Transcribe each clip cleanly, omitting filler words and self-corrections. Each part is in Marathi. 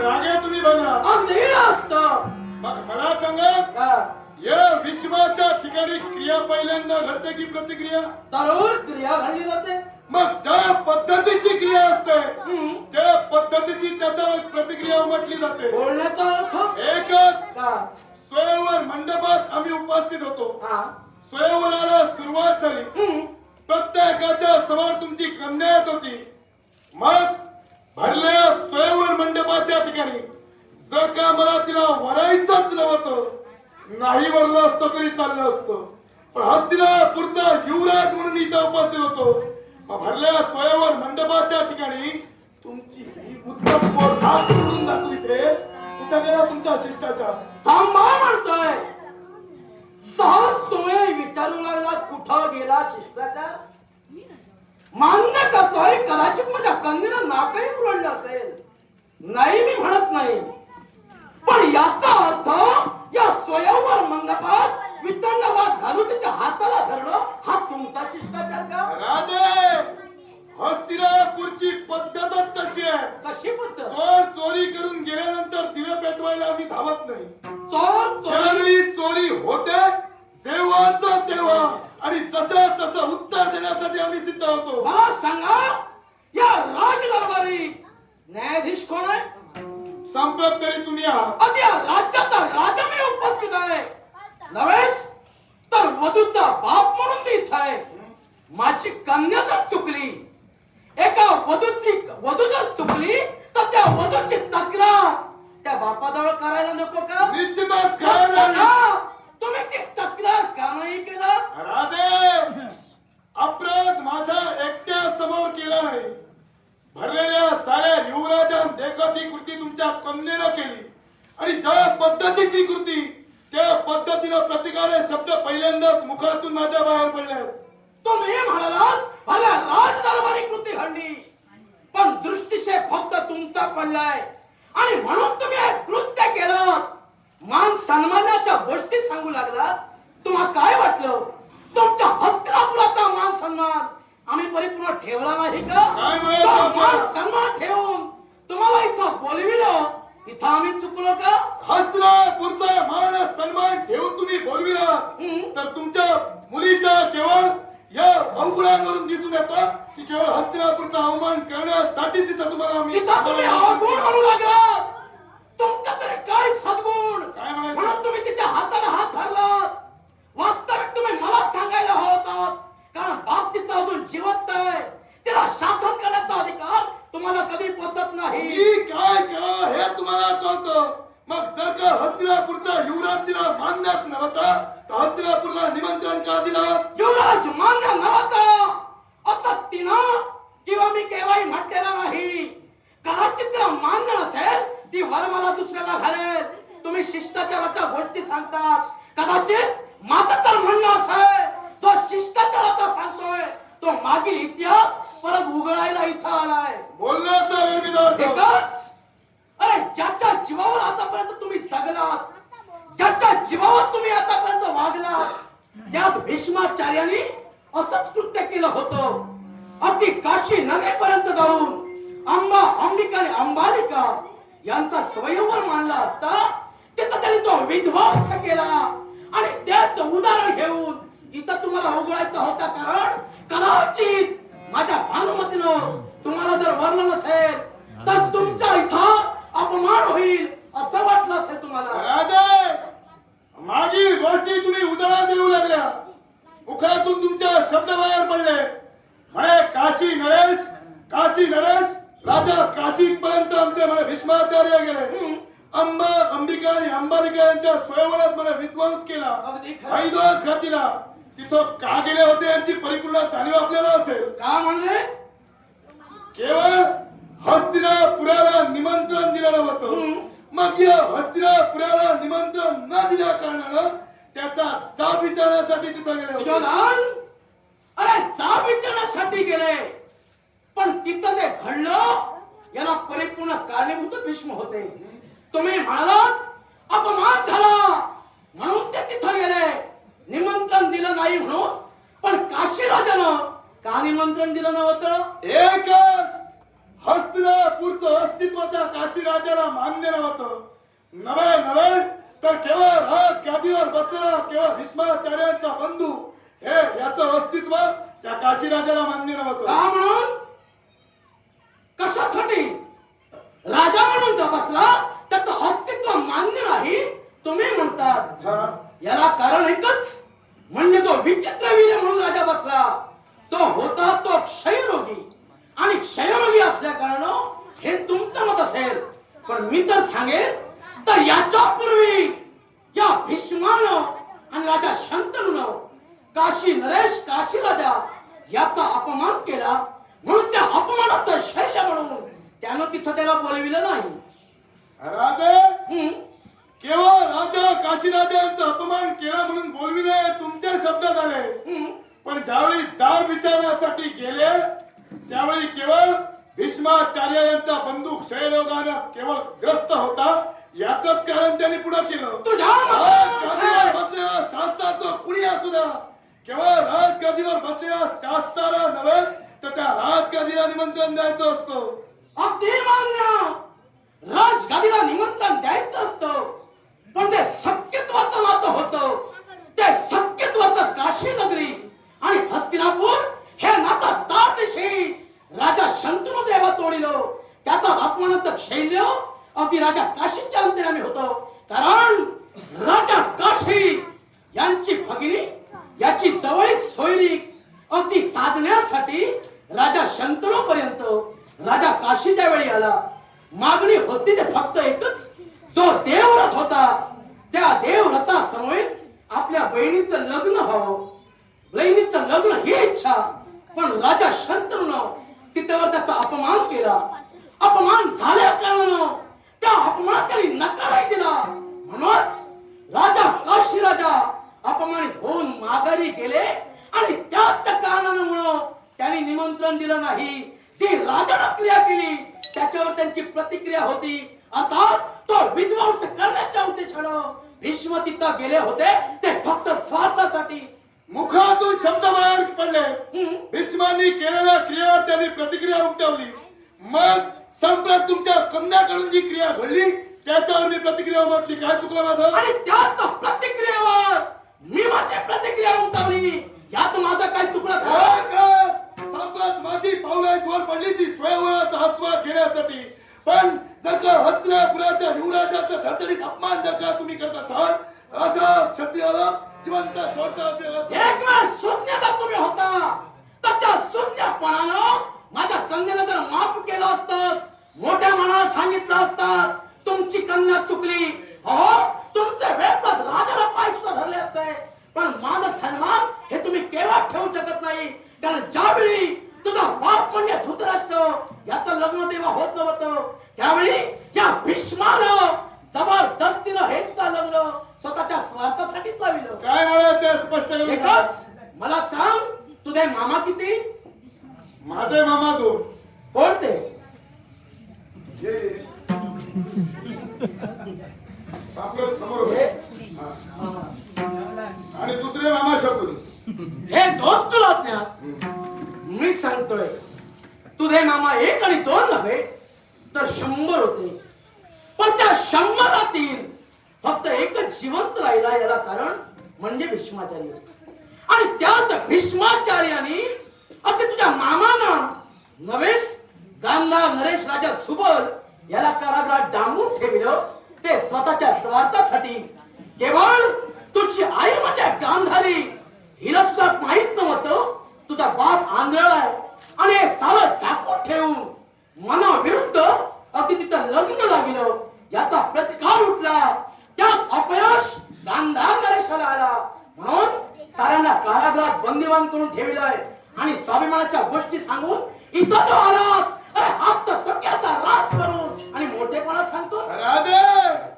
रागे तुम्ही बघा अगदी असतं. मग मला सांगा या विश्वाच्या ठिकाणी क्रिया पहिल्यांदा घडते की प्रतिक्रिया? जरूर क्रिया घडली जाते. मग ज्या पद्धतीची क्रिया असते त्या पद्धतीची त्याच्यावर प्रतिक्रिया म्हटली जाते. बोलण्याचा अर्थ एकच का? स्वयंवर मंडपात आम्ही उपस्थित होतो. हा. स्वयंवराला सुरुवात झाली. प्रत्येकाच्या समोर तुमची कन्या येत होती. मग भरलेल्या स्वयंवर मंडपाच्या ठिकाणी जर का मला तिला वरायचंच नव्हतं, नाही वरलं असतं तरी चाललं असतं, पण हस्तिनापुरचा युवराज म्हणून इथं उपस्थित होतो. मग भरलेल्या स्वयंवर मंडपाच्या ठिकाणी तुमची ही उत्तम हात सोडून दाखविते. तुमच्या तुमच्या शिष्टाचार थांबा म्हणतोय. सहज तुम्ही विचारू लागलात कुठं गेला शिष्टाचार. मान्य करतोय कदाचित माझ्या कन्येला नाकही पुरडलं असेल. नाही मी म्हणत नाही, पण याचा अर्थ या स्वयंवर मंडपात वितंडवाद घालून त्याच्या हाताला धरणं हा तुमचा शिष्टाचार का? राजे, हस्तिनापुरची पद्धतच तशी आहे. कशी पद्धत? चोर चोरी करून गेल्यानंतर दिवे पेटवायला आम्ही धावत नाही. चोर चोरी ज्यावेळी चोरी होते तेव्हाच तेव्हा आणि जशा तसं उत्तर देण्यासाठी आम्ही सिद्ध होतो. मला सांगा, या राजदरबारी न्यायाधीश कोण आहे? संप्रत तरी तुम्ही आहात. आता या राज्याचा राजा मी उपस्थित आहे. नव्हेच तर वधूचा बाप म्हणून मी इथं आहे. माझी कन्या जर चुकली, एका वधू जर चुकली तर त्या वधूची तक्रार त्या बापाजवळ करायला नको का? निश्चितच सांगा, तुम्ही ती तक्रार का नाही केलं? राजे, अपराध माझ्या एकट्या समोर केला नाही. भरलेल्या साऱ्या युवराजां देखत ही कृती तुमच्या कन्येनं केली आणि ज्या पद्धतीची कृती त्या पद्धतीनं प्रतिकारे शब्द पहिल्यांदाच मुखातून माझ्या बाहेर पडले. तुम्ही म्हणालात भल्या राजदरबारी कृती घडली, पण दृष्टीशे फक्त तुमचा पडलाय आणि म्हणून तुम्ही हे कृत्य केलं. मान सन्मानाच्या गोष्टी सांगू लागला. तुम्हाला काय वाटलं तुमच्या हस्तिनापुराचा मान सन्मान आम्ही परिपूर्ण ठेवला नाही का? मान सन्मान ठेवून तुम्हाला इथं बोलविलं, इथं आम्ही चुकलो का? हस्तिनापुरचा मान सन्मान ठेवून तुम्ही बोलविला तर तुमच्या मुलीच्या केवळ या अवगुणांवरून दिसून येतं की केवळ हस्तिनापुरचा अवमान करण्यासाठी तिथं तुम्हाला इथं तुम्ही अवगुण म्हणू लागला. तुमच्या तरी काय सद्गुण? काय म्हणायचं? म्हणून तुम्ही तिच्या हाताला हात धरलात. वास्तविक तुम्ही मला सांगायला होतात, कारण बाप तिचा अजून जिवंत आहे. तिला शासन करण्याचा अधिकार तुम्हाला कधी पोचत नाही. मी काय करावं हे तुम्हाला कळतं. मग जर का हस्तिनापुरचा युवराज तिला मान्यच नव्हता तर हस्तिनापुरला निमंत्रण का दिला? युवराज मान्य नव्हता असं तिनं किंवा मी केव्हाही म्हटलेलं नाही. कदाचित तिला मान्य नसेल, ती वर मला दुसऱ्याला घालेल. तुम्ही शिष्टाचाराच्या गोष्टी सांगतात. कदाचित माझं तर म्हणणं असेल, तो शिष्टाचाराचा सांगतोय तो मागील इतिहास परत उघडायला इथं आलाय. बोलण्याचा वेळविदार्थ एकच. अरे ज्याच्या जीवावर आतापर्यंत तुम्ही जगलात, ज्याच्या जीवावर तुम्ही आतापर्यंत वागलात, यात भीष्माचार्यांनी असंच कृत्य केलं होतं. अगदी काशी नगरीपर्यंत जाऊन अंबा, अंबिका आणि अंबालिका यांचा स्वयंवर मानला असता तिथं त्यांनी तो विध्वंस केला आणि त्याच उदाहरण घेऊन इथं तुम्हाला उघडायचा होता. कारण कदाचित माझ्या भानुमतीनं तुम्हाला जर वरलं नसेल तर तुमचा इथं अपमान होईल असं वाटलं असेल तुम्हाला. राजे, मागील गोष्टी तुम्ही उदाहरण देऊ लागल्या. मुखातून तुमच्या शब्द बाहेर पडले. म्हणे काशी नरेश, काशी नरेश. राजा काशी पर्यंत आमचे मला भीष्माचार्य गेले. अंबा, अंबिका आणि अंबालिका यांच्या स्वयंवरात मला विध्वंस केला, हैदोस घातला. तिथं का गेले होते यांची परिपूर्ण जाणीव आपल्याला असेल. का म्हणले? केवळ हस्तिनापुराला निमंत्रण दिलं नव्हतं. मग या हस्तिनापुराला निमंत्रण न दिल्या कारणानं त्याचा जाब विचारण्यासाठी तिथं गेले होते. अरे जाब विचारण्यासाठी गेले, पण तिथं जे घडलं याला परिपूर्ण कारणीभूत भीष्म होते. तुम्ही म्हणालात अपमान झाला म्हणून ते तिथं गेले, निमंत्रण दिलं नाही म्हणून. पण काशी राजानं का निमंत्रण दिलं नव्हतं? एकच हस्तिनापूरचं अस्तित्व त्या काशी राजाला मान्य नव्हतं. नव्हे तर केवळ राजगादीवर बसलेला केवळ भीष्माचार्यांचा बंधू हे याचं अस्तित्व त्या काशी राजाला मान्य का नव्हतं. म्हणून? कशासाठी? राजा म्हणून जो बसला त्याचं अस्तित्व मान्य नाही तुम्ही म्हणतात. हा. याला कारण एकच, म्हणजे तो विचित्र वीर म्हणून राजा बसला तो होता तो क्षयरोगी, आणि क्षयरोगी असल्या कारणानं हे तुमचं मत असेल. पण मी तर सांगेन तर याच्या पूर्वी या भीष्मानं आणि राजा शंतनूनं काशी नरेश काशी राजा याचा अपमान केला, म्हणून त्या अपमानाचं शैल्य म्हणून त्यानं तिथं त्याला बोलविलं नाही. राजे हम्म. केवळ राजा काशीराजांचा अपमान केला म्हणून बोलविले तुमचे शब्द झाले. हम्म. पण ज्यावेळी जाब विचारण्यासाठी गेले त्यावेळी केवळ भीष्माचार्य यांचा बंधू क्षयरोगाने केवळ ग्रस्त होता याचंच कारण त्यांनी पुढे केलं. तुझ्या राजगादीवर बसलेला शास्त्रा तो कुणी असू द्या, केवळ राजगादीवर बसलेला शास्त्राला नव्हे तर त्या राजगादीला निमंत्रण द्यायचं असतं. अगदी मान्य, राजगादीला निमंत्रण द्यायचं असतं, पण ते सख्यत्वाचं नातं होतं. ते सख्यत्वाचं काशी नगरी आणि हस्तिनापूर हे नातं तार दिवशी राजा शंतनू देवा तोडिलो. त्याचा अपमानाचं शैल्य अगदी राजा काशीच्या अंतरामी होतं. कारण राजा काशी यांची भगिनी याची जवळीक सोयरीक अगदी साधण्यासाठी राजा शंतनू पर्यंत राजा काशीच्या वेळी आला. मागणी होती ते फक्त एकच, जो देवव्रत होता त्या देवव्रता समवेत आपल्या बहिणीचं लग्न व्हावं. बहिणीचं लग्न ही इच्छा, पण राजा शंतनूनं तिथवर त्याचा अपमान केला. अपमान झाल्या कारणानं त्या अपमानात त्यांनी नकारही दिला. म्हणूनच राजा काशी राजा अपमानित होऊन माघारी गेले आणि त्याच कारणामुळं त्यांनी निमंत्रण दिलं नाही. ती राजानं क्रिया केली त्याच्यावर त्यांची प्रतिक्रिया होती. आता तो विध्वंस करण्याच्या उद्देशानं भीष्म तिथं गेले होते ते फक्त स्वार्थासाठी. मुखातून शब्द बाहेर पडले. भीष्मांनी केलेल्या क्रियेवर त्यांनी प्रतिक्रिया उमटवली. मग संप्रत तुमच्या कन्याकडून जी क्रिया घडली त्याच्यावर मी प्रतिक्रिया उमटली. काय चुकलं माझं? आणि त्याच प्रतिक्रियेवर मी माझी प्रतिक्रिया उमटवली. यात माझं काय चुकलं खरं? संप्रत माझी पावलाईवर पडली ती स्वयंवराचा आस्वाद घेण्यासाठी. पण जर का हस्तिनापुराच्या युवराजाचा धडधडीत अपमान जर का तुम्ही करत असाल अशा क्षत्रियाला जिवंत सोडता एक वेळ शून्यता तुम्ही होता, तर त्या शून्यपणानं माझ्या कन्याला जर माफ केलं असतं, मोठ्या मनाला सांगितलं असतं तुमची कन्या चुकली, अहो तुमचे वेळात राजाला पाय सुद्धा धरले असते. पण माझा सन्मान हे तुम्ही केव्हा ठेवू शकत नाही. कारण ज्यावेळी तुझा बाप म्हणजे धृतराष्ट्र याचं लग्न तेव्हा होत नव्हतं, त्यावेळी या भीष्मानं जबरदस्तीनं हे सुद्धा लग्न स्वतःच्या स्वार्थासाठीच लाविलं. काय म्हणायचं स्पष्ट करून एकच मला सांग, तुझे मामा किती? माझे मामा दोन. कोणते? आपलं समोर हे आणि दुसरे मामा शकुनी. हे दोन तुला ज्ञात. मी सांगतोय तुझे मामा एक आणि दोन नव्हे तर 100 होते. पण त्या 100रातील फक्त एकच जिवंत राहिला. याला कारण म्हणजे भीष्माचार्य. आणि त्याच भीष्माचार्याने आता तुझ्या मामानं नवेश गांधार नरेश राजा सुबल याला कारागृहात डांबून ठेवलं. ते स्वतःच्या स्वार्थासाठी. केवळ तुझी आई म्हणजे गांधारी हिला सुद्धा माहित नव्हतं तुझा बाप आंधळा आहे. आणि हे सारं झाकून ठेवून मनाविरुद्ध अगदी तिथं लग्न लागलं. याचा प्रतिकार उठला. त्यात अपयश गांधार नरेशाला आला. म्हणून साऱ्यांना कारागृहात बंदिवान करून ठेवलंय. आणि स्वाभिमानाच्या गोष्टी सांगून इथं जो आला अरे आप सगळ्याचा राज करून आणि मोठेपणा सांगतो. राजे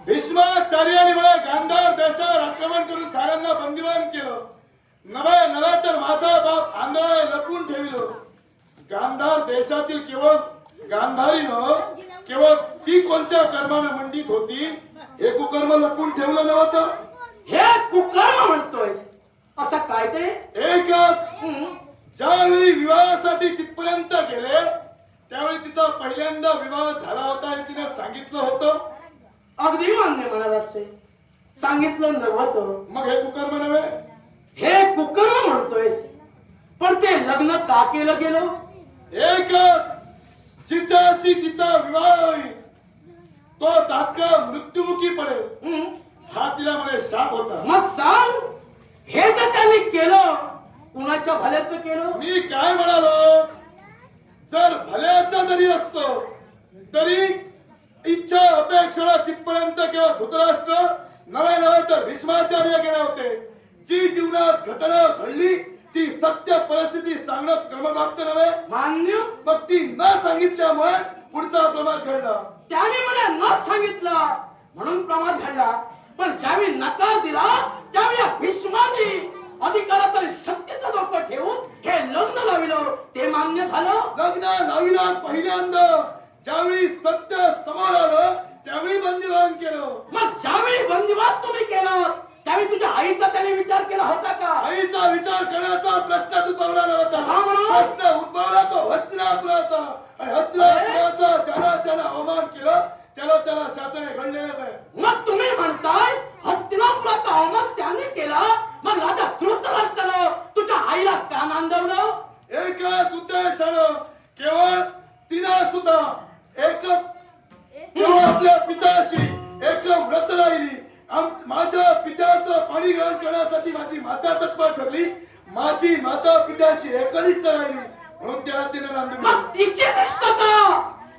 भीष्माचार्याने मला गांधार देशावर आक्रमण करून साऱ्यांना बंदिवान केलं. नव्हे तर माझा बाप आंधळा लपवून ठेवलं. गांधार देशातील केवळ गांधारीनं केवळ ती कोणत्या कर्माने मंडित होती हे कुकर्म लपवून ठेवलं नव्हतं. हे कुकर्म म्हणतोय असं काय ते? एकच ज्यावेळी विवाहासाठी तिथपर्यंत गेले त्यावेळी तिचा पहिल्यांदा विवाह झाला होता हे तिने सांगितलं होतं. अगदी मान्य म्हणाल असते, सांगितलं नव्हतं. मग हे कुकर्म नव्हे? हे कुकर्म म्हणतोय, पण ते लग्न का केलं गेलं? एकच, जिच्याशी तिचा विवाह होईल तो तात्काळ मृत्युमुखी पडेल हा तिला मध्ये शाप होता. मग सांग, हे जर त्यांनी केलं कुणाच्या भल्याचं केलं? मी काय म्हणालो, जर भल्याचा जरी असतो तरी इच्छा अपेक्षा तिथपर्यंत किंवा धृतराष्ट्र नव्हे तर भीष्माचार्य गेले होते. जी जीवनात घटना घडली ती सत्य परिस्थिती सांगणं क्रमप्राप्त नव्हे. मान्य. मग ती न सांगितल्यामुळे पुढचा प्रमाद घडला. त्याने मला न सांगितलं म्हणून प्रमाद घडला. पण ज्यावेळी नकार दिला त्यावेळी या भीष्माने अधिकारात आणि सत्तेचा डोकं ठेवून हे लग्न लाविलं. ते मान्य झालं. लग्न लाविला पहिल्यांदा ज्यावेळी सत्य समोर आलं त्यावेळी बंदिवान केलं. मग ज्यावेळी बंदिवान तुम्ही केलं त्यावेळी तुझ्या आईचा त्याने विचार केला होता का? आईचा विचार करण्याचा प्रश्न उद्भवला नव्हता. हा म्हणून? प्रश्न उद्भवला तो हस्तिनापुराचा. आणि हस्तिनापुराचा ज्याला अवमान केलं त्याला शासने घडलेलं आहे. मग तुम्ही म्हणताय हस्तिनापुराचा अवमान त्याने केला, मग राजा धृतराष्ट्रानं तुझ्या आईला का नांदवलं? एकाच उद्देशानं केवळ तिनं सुद्धा केवळ आपल्या पिताशी एक व्रत राहिली. माझ्या पित्याचं पाणी ग्रहण करण्यासाठी माझी माता तत्पर ठरली. माझी माता पित्याशी एकनिष्ठ राहिली म्हणून त्याला तिने नांदवलं. मग तिची निष्ठता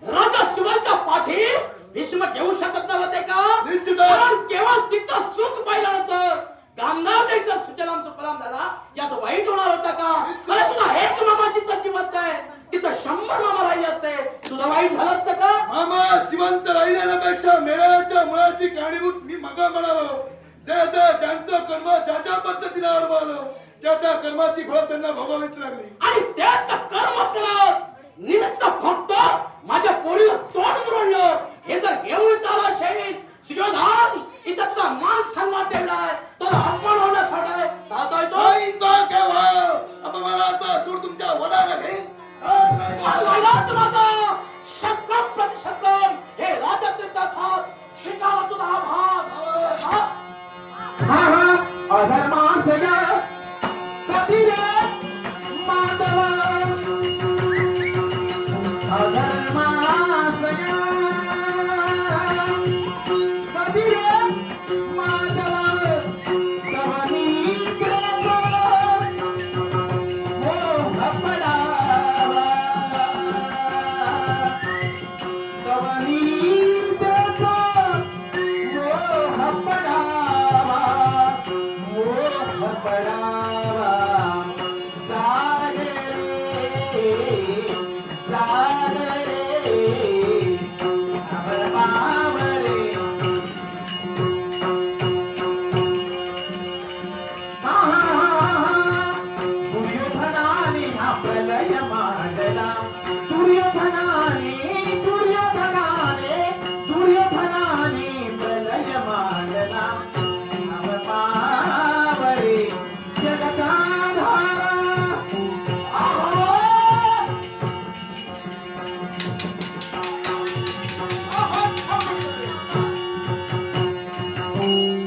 राजा शिवांच्या पाठी भीष्म ठेवू शकत नव्हते का? निश्चित. कारण केवळ तिचं सुख पाहिल्यानंतर गांधारीचा सुजलाम सुफलाम झाला यात वाईट होणार होता का? अरे तुझा एक मामा जिथं जिवंत आहे तिथं 100 मामा राहिले असते, तुझं वाईट झालं असतं का? मामा जिवंत राहिल्यापेक्षा मेळ्याच्या मुळाची कारणीभूत मी मग म्हणालो. ज्यांचं कर्म ज्या पद्धतीने अनुभवलं त्या कर्माची फळ त्यांना भोगावीच लागली. आणि त्याच कर्म करत निमित्त फक्त माझ्या पोरीला तोंड मुरडलं हे जर घेऊन चालला शहीद सुयोधन इथं तुझा मान सन्मान ठेवलाय तर अपमान होण्यासाठी चालतोय तो. नाही तो केव्हा अपमानाचा सूड तुमच्या वडाला घेईन. माझा शतकम प्रतिशतम हे राजाचे कथा शिकाला तुझा आभार. अधर्मास कधी रे माधव अधर्मास कधी रे माधव कवनी मोह पडावा कवनी मोह पडावा मोह पडावा